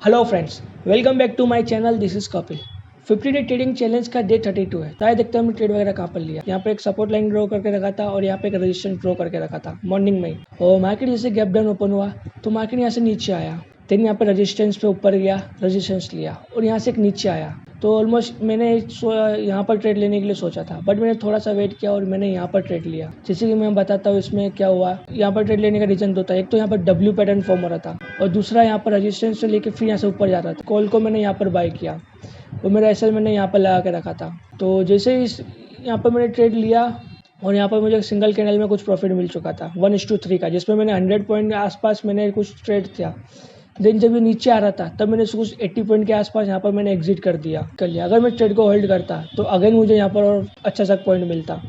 Hello friends, welcome back to my channel. This is Kapil. 50 day trading challenge का day 32 है। तो देखते हैं हमने ट्रेड वगैरह कहाँ पर लिया। यहाँ पे एक सपोर्ट लाइन ड्रॉ करके रखा था और यहाँ पे एक रेजिस्टेंस ड्रॉ करके रखा था मॉर्निंग में ही। और मार्केट जैसे गैप डाउन ओपन हुआ तो मार्केट यहाँ से नीचे आया, देन यहाँ पे रेजिस्टेंस पे ऊपर गया, रेजिस्टेंस लिया और यहाँ से एक नीचे आया। तो ऑलमोस्ट मैंने यहाँ पर ट्रेड लेने के लिए सोचा था, बट मैंने थोड़ा सा वेट किया और मैंने यहाँ पर ट्रेड लिया। जैसे कि मैं बताता हूँ इसमें क्या हुआ। यहाँ पर ट्रेड लेने का रीजन दो था। एक तो यहाँ पर डब्ल्यू पैटर्न फॉर्म हो रहा था और दूसरा यहाँ पर रेजिस्टेंस से लेके फिर यहाँ से ऊपर जा रहा था। कॉल को मैंने यहाँ पर बाय किया और मेरा एसएल मैंने यहाँ पर लगा के रखा था। तो जैसे ही यहाँ पर मैंने ट्रेड लिया और यहाँ पर मुझे सिंगल कैंडल में कुछ प्रॉफिट मिल चुका था 1:3 का, जिसमें मैंने 100 पॉइंट के आसपास मैंने कुछ ट्रेड किया। देन जब ये नीचे आ रहा था तब मैंने कुछ 80 पॉइंट के आसपास यहाँ पर मैंने एग्जिट कर लिया। अगर मैं ट्रेड को होल्ड करता तो अगेन मुझे यहाँ पर और अच्छा सा पॉइंट मिलता,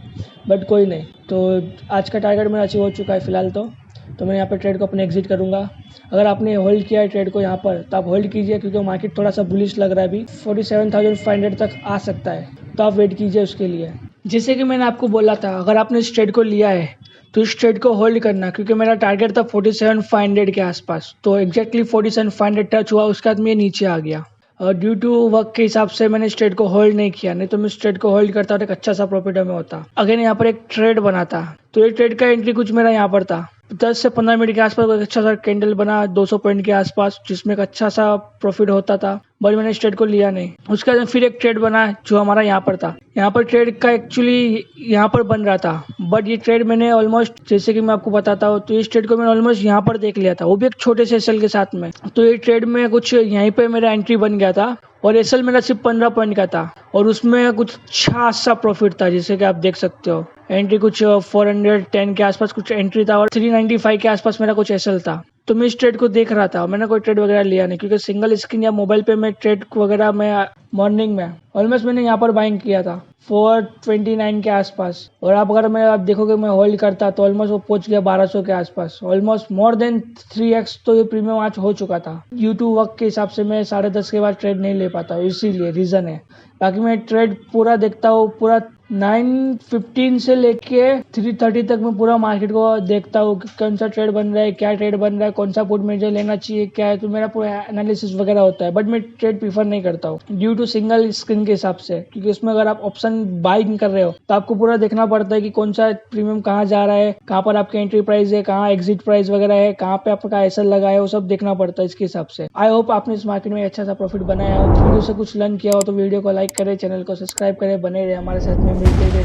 बट कोई नहीं। तो आज का टारगेट मेरा अचीव हो चुका है फिलहाल। तो मैं यहाँ पर ट्रेड को अपने एग्जिट करूँगा। अगर आपने होल्ड किया है ट्रेड को यहाँ पर तो आप होल्ड कीजिए, क्योंकि मार्केट थोड़ा सा बुलिश लग रहा है। अभी 47,500 तक आ सकता है, तो आप वेट कीजिए उसके लिए। जैसे कि मैंने आपको बोला था, अगर आपने इस ट्रेड को लिया है तो इस ट्रेड को होल्ड करना, क्योंकि मेरा टारगेट था 47,500 के आसपास। तो एग्जैक्टली 47,500 टच हुआ, उसके बाद मैं नीचे आ गया। और ड्यू टू वर्क के हिसाब से मैंने इस ट्रेड को होल्ड नहीं किया, नहीं तो मैं इस ट्रेड को होल्ड करता और एक अच्छा सा प्रॉफिट हमें होता। अगेन यहाँ पर एक ट्रेड बना था, तो ये ट्रेड का एंट्री कुछ मेरा यहाँ पर था 10 से 15 मिनट के आसपास। एक अच्छा सा कैंडल बना 200 पॉइंट के आसपास, जिसमें एक अच्छा सा प्रॉफिट होता था, बट मैंने इस ट्रेड को लिया नहीं। उसके बाद फिर एक ट्रेड बना जो हमारा यहाँ पर था। यहाँ पर ट्रेड का एक्चुअली यहाँ पर बन रहा था, बट ये ट्रेड मैंने ऑलमोस्ट, जैसे कि मैं आपको बताता हूँ, तो इस ट्रेड को मैंने ऑलमोस्ट यहाँ पर देख लिया था, वो भी एक छोटे से एसएल के साथ में। तो ये ट्रेड में कुछ यहीं पे मेरा एंट्री बन गया था और एसएल मेरा सिर्फ 15 पॉइंट का था और उसमें कुछ अच्छा प्रॉफिट था, जैसे कि आप देख सकते हो। एंट्री कुछ 410 के आसपास कुछ एंट्री था और 395 के आसपास मेरा कुछ एसएल था। तो मैं इस ट्रेड को देख रहा था, मैंने कोई ट्रेड वगैरह लिया नहीं, क्योंकि सिंगल स्क्रीन या मोबाइल पे मैं ट्रेड वगैरह मैं मॉर्निंग में ऑलमोस्ट मैंने यहाँ पर बाइंग किया था 429 के आसपास। और आप देखोगे मैं होल्ड करता तो ऑलमोस्ट वो पहुंच गया 1200 के आसपास। ऑलमोस्ट मोर देन 3x तो ये प्रीमियम आज हो चुका था। ड्यू टू वर्क के हिसाब से मैं 10:30 के बाद ट्रेड नहीं ले पाता, इसीलिए रीजन है। बाकी मैं ट्रेड पूरा देखता हूँ, पूरा 9:15 से लेके 3:30 तक मैं पूरा मार्केट को देखता हूँ कि कौन सा ट्रेड बन रहा है, क्या ट्रेड बन रहा है, कौन सा पुट मुझे लेना चाहिए, क्या है। तो मेरा पूरा एनालिसिस वगैरह होता है, बट मैं ट्रेड प्रीफर नहीं करता हूँ ड्यू टू सिंगल स्क्रीन के हिसाब से, क्योंकि उसमें अगर आप ऑप्शन बाइंग कर रहे हो तो आपको पूरा देखना पड़ता है कि कौन सा प्रीमियम कहाँ जा रहा है, कहाँ पर आपकी एंट्री प्राइस है, कहाँ एग्जिट प्राइस वगैरह है, कहाँ पे आपका एसएल लगा है, वो सब देखना पड़ता है इसके हिसाब से। आई होप आपने इस मार्केट में अच्छा सा प्रॉफिट बनाया हो। वीडियो से कुछ लर्न किया हो तो वीडियो को लाइक करें, चैनल को सब्सक्राइब करें, बने रहे हमारे साथ में। मिलते हैं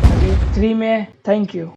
33 में। Thank you.